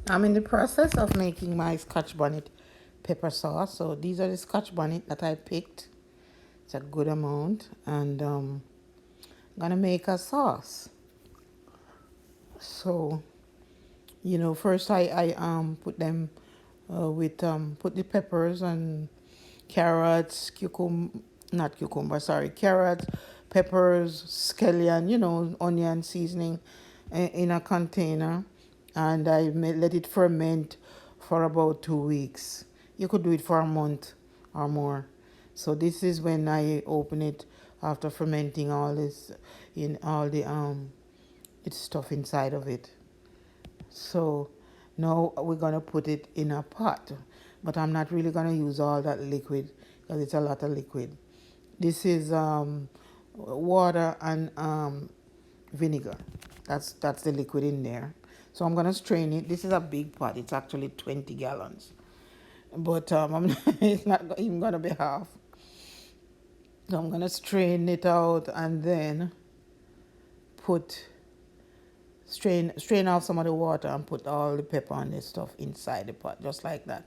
I'm in the process of making my Scotch Bonnet pepper sauce. So these are the Scotch Bonnet that I picked. It's a good amount. And I'm going to make a sauce. So, first I put them with, put the peppers and carrots, not cucumber, sorry, carrots, peppers, scallion, onion seasoning in a container. And let it ferment for about 2 weeks. You could do it for a month or more. So this is when I open it after fermenting all this in all the it's stuff inside of it. So now we're gonna put it in a pot, but I'm not really gonna use all that liquid because it's a lot of liquid. This is water and vinegar. That's the liquid in there. So I'm gonna strain it. This is a big pot. It's actually 20 gallons, but it's not even gonna be half. So I'm gonna strain it out and then put strain off some of the water and put all the pepper and this stuff inside the pot, just like that.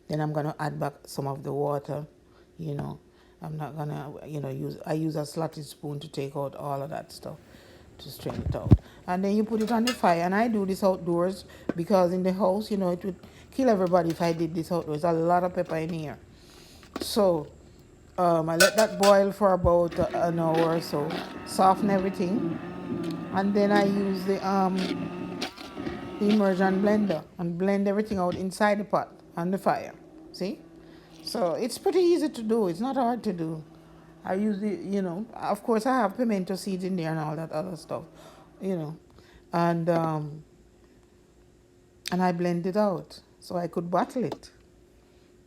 Then I'm gonna add back some of the water, you know. I'm not gonna, use a slotted spoon to take out all of that stuff to strain it out. And then you put it on the fire. And I do this outdoors because in the house, it would kill everybody if I did this outdoors. There's a lot of pepper in here. So I let that boil for about an hour or so, soften everything, and then I use the immersion blender and blend everything out inside the pot on the fire. See? So it's pretty easy to do. It's not hard to do. I use of course I have pimento seeds in there and all that other stuff, you know, and I blend it out so I could bottle it.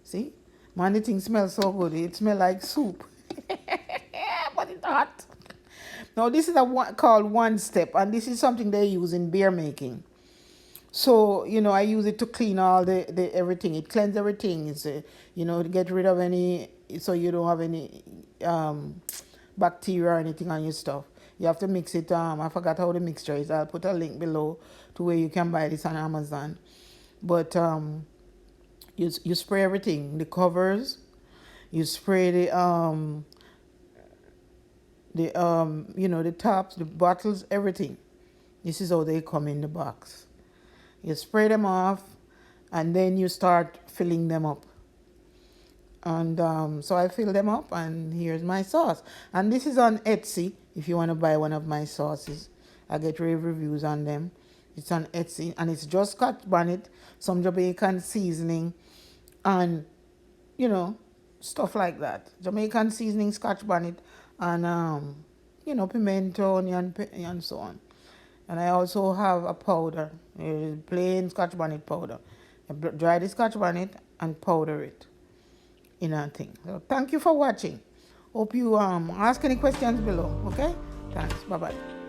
See? Man, the thing smells so good. It smells like soup. But it's hot. Now, this is called one step, and this is something they use in beer making. So, I use it to clean all the everything. It cleans everything. It's, to get rid of any, so you don't have any bacteria or anything on your stuff. You have to mix it. I forgot how the mixture is. I'll put a link below to where you can buy this on Amazon. But you spray everything, the covers, you spray the tops, the bottles, everything. This is how they come in the box. You spray them off, and then you start filling them up. And so I fill them up, and here's my sauce. And this is on Etsy if you want to buy one of my sauces. I get rave reviews on them. It's on Etsy, and it's just Scotch Bonnet, some Jamaican seasoning, and stuff like that. Jamaican seasoning, Scotch Bonnet, and pimento, onion, and so on. And I also have a powder, a plain Scotch Bonnet powder. I dry the Scotch Bonnet and powder it in a thing. So thank you for watching. Hope you ask any questions below. Okay? Thanks. Bye bye.